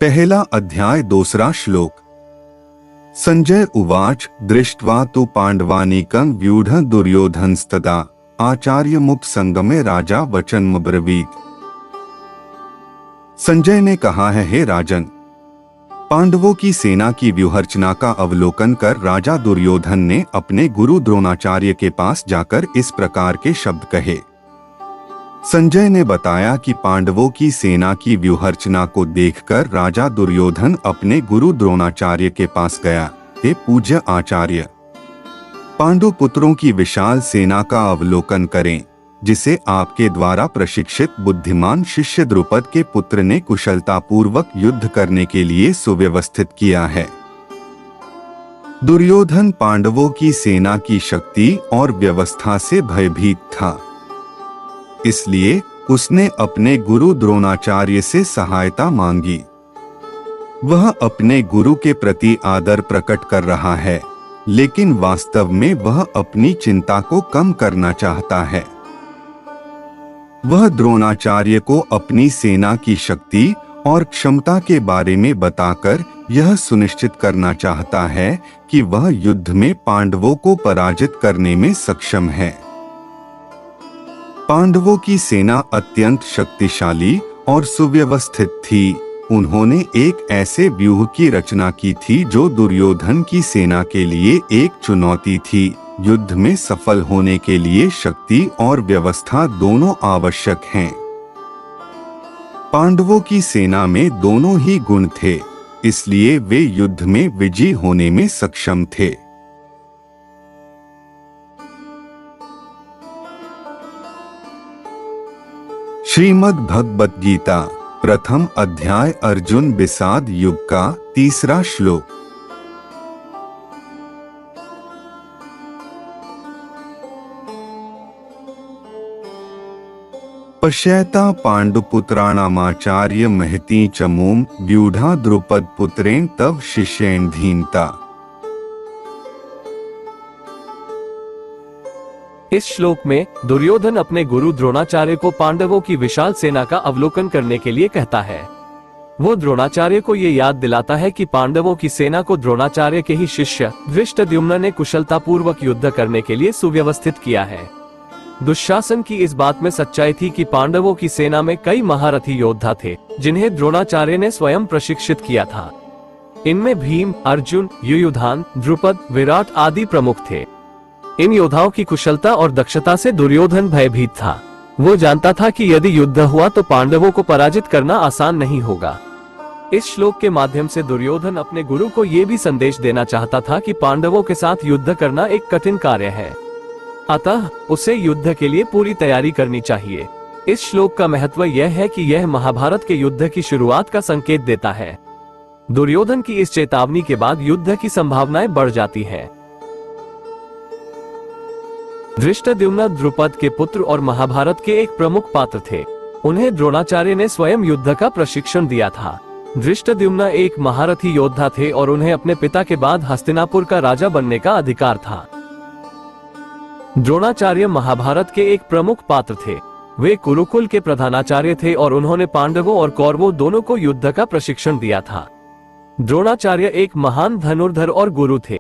पहला अध्याय दूसरा श्लोक। संजय उवाच दृष्ट्वा तु पांडवानीकं व्यूढ़ दुर्योधनस्तदा आचार्यमुपसंगमे राजा वचनमब्रवीत्। संजय ने कहा है, हे राजन, पांडवों की सेना की व्यूहरचना का अवलोकन कर राजा दुर्योधन ने अपने गुरु द्रोणाचार्य के पास जाकर इस प्रकार के शब्द कहे। संजय ने बताया कि पांडवों की सेना की व्यूहरचना को देखकर राजा दुर्योधन अपने गुरु द्रोणाचार्य के पास गया। हे पूज्य आचार्य, पांडु पुत्रों की विशाल सेना का अवलोकन करें, जिसे आपके द्वारा प्रशिक्षित बुद्धिमान शिष्य द्रुपद के पुत्र ने कुशलतापूर्वक युद्ध करने के लिए सुव्यवस्थित किया है। दुर्योधन पांडवों की सेना की शक्ति और व्यवस्था से भयभीत था, इसलिए उसने अपने गुरु द्रोणाचार्य से सहायता मांगी। वह अपने गुरु के प्रति आदर प्रकट कर रहा है, लेकिन वास्तव में वह अपनी चिंता को कम करना चाहता है। वह द्रोणाचार्य को अपनी सेना की शक्ति और क्षमता के बारे में बताकर यह सुनिश्चित करना चाहता है कि वह युद्ध में पांडवों को पराजित करने में सक्षम है। पांडवों की सेना अत्यंत शक्तिशाली और सुव्यवस्थित थी। उन्होंने एक ऐसे व्यूह की रचना की थी जो दुर्योधन की सेना के लिए एक चुनौती थी। युद्ध में सफल होने के लिए शक्ति और व्यवस्था दोनों आवश्यक हैं। पांडवों की सेना में दोनों ही गुण थे, इसलिए वे युद्ध में विजयी होने में सक्षम थे। श्रीमद् भगवद गीता प्रथम अध्याय अर्जुन विषाद युग का तीसरा श्लोक। पश्यता पांडुपुत्राणामाचार्य महती चमूम व्यूढ़ा द्रुपद पुत्रेण तव शिष्येण धीमता। इस श्लोक में दुर्योधन अपने गुरु द्रोणाचार्य को पांडवों की विशाल सेना का अवलोकन करने के लिए कहता है। वो द्रोणाचार्य को ये याद दिलाता है कि पांडवों की सेना को द्रोणाचार्य के ही शिष्य धृष्टद्युम्न ने कुशलतापूर्वक युद्ध करने के लिए सुव्यवस्थित किया है। दुशासन की इस बात में सच्चाई थी कि पांडवों की सेना में कई महारथी योद्धा थे, जिन्हें द्रोणाचार्य ने स्वयं प्रशिक्षित किया था। इनमें भीम, अर्जुन, युयुधान, द्रुपद, विराट आदि प्रमुख थे। इन योद्धाओं की कुशलता और दक्षता से दुर्योधन भयभीत था। वो जानता था कि यदि युद्ध हुआ तो पांडवों को पराजित करना आसान नहीं होगा। इस श्लोक के माध्यम से दुर्योधन अपने गुरु को ये भी संदेश देना चाहता था कि पांडवों के साथ युद्ध करना एक कठिन कार्य है, अतः उसे युद्ध के लिए पूरी तैयारी करनी चाहिए। इस श्लोक का महत्व यह है कि यह महाभारत के युद्ध की शुरुआत का संकेत देता है। दुर्योधन की इस चेतावनी के बाद युद्ध की संभावनाएं बढ़ जाती है। धृष्टद्युम्न द्रुपद के पुत्र और महाभारत के एक प्रमुख पात्र थे। उन्हें द्रोणाचार्य ने स्वयं युद्ध का प्रशिक्षण दिया था। धृष्टद्युम्न एक महारथी योद्धा थे और उन्हें अपने पिता के बाद हस्तिनापुर का राजा बनने का अधिकार था। द्रोणाचार्य महाभारत के एक प्रमुख पात्र थे। वे कुरुकुल के प्रधानाचार्य थे और उन्होंने पांडवों और कौरवों दोनों को युद्ध का प्रशिक्षण दिया था। द्रोणाचार्य एक महान धनुर्धर और गुरु थे।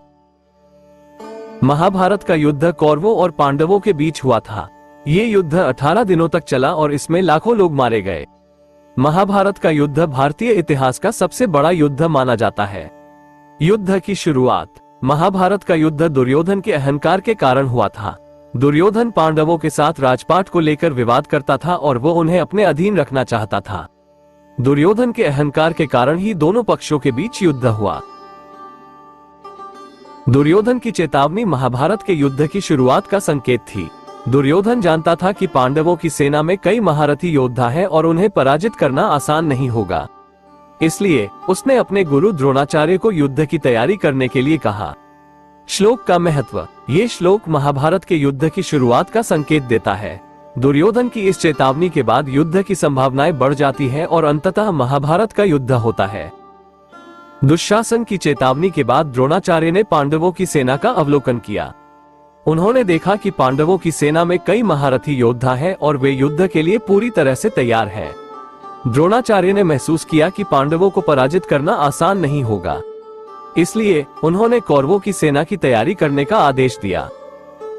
महाभारत का युद्ध कौरवों और पांडवों के बीच हुआ था। ये युद्ध 18 दिनों तक चला और इसमें लाखों लोग मारे गए। महाभारत का युद्ध भारतीय इतिहास का सबसे बड़ा युद्ध माना जाता है। युद्ध की शुरुआत महाभारत का युद्ध दुर्योधन के अहंकार के कारण हुआ था। दुर्योधन पांडवों के साथ राजपाट को लेकर विवाद करता था और वो उन्हें अपने अधीन रखना चाहता था। दुर्योधन के अहंकार के कारण ही दोनों पक्षों के बीच युद्ध हुआ। दुर्योधन की चेतावनी महाभारत के युद्ध की शुरुआत का संकेत थी। दुर्योधन जानता था कि पांडवों की सेना में कई महारथी योद्धा हैं और उन्हें पराजित करना आसान नहीं होगा। इसलिए उसने अपने गुरु द्रोणाचार्य को युद्ध की तैयारी करने के लिए कहा। श्लोक का महत्व। ये श्लोक महाभारत के युद्ध की शुरुआत का संकेत देता है। दुर्योधन की इस चेतावनी के बाद युद्ध की संभावनाएं बढ़ जाती हैं और अंततः महाभारत का युद्ध होता है। दुशासन की चेतावनी के बाद द्रोणाचार्य ने पांडवों की सेना का अवलोकन किया। उन्होंने देखा कि पांडवों की सेना में कई महारथी योद्धा हैं और वे युद्ध के लिए पूरी तरह से तैयार हैं। द्रोणाचार्य ने महसूस किया कि पांडवों को पराजित करना आसान नहीं होगा, इसलिए उन्होंने कौरवों की सेना की तैयारी करने का आदेश दिया।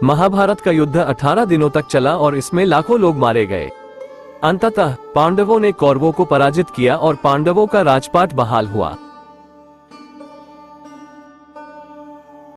महाभारत का युद्ध 18 दिनों तक चला और इसमें लाखों लोग मारे गए। अंततः पांडवों ने कौरवों को पराजित किया और पांडवों का राजपाट बहाल हुआ।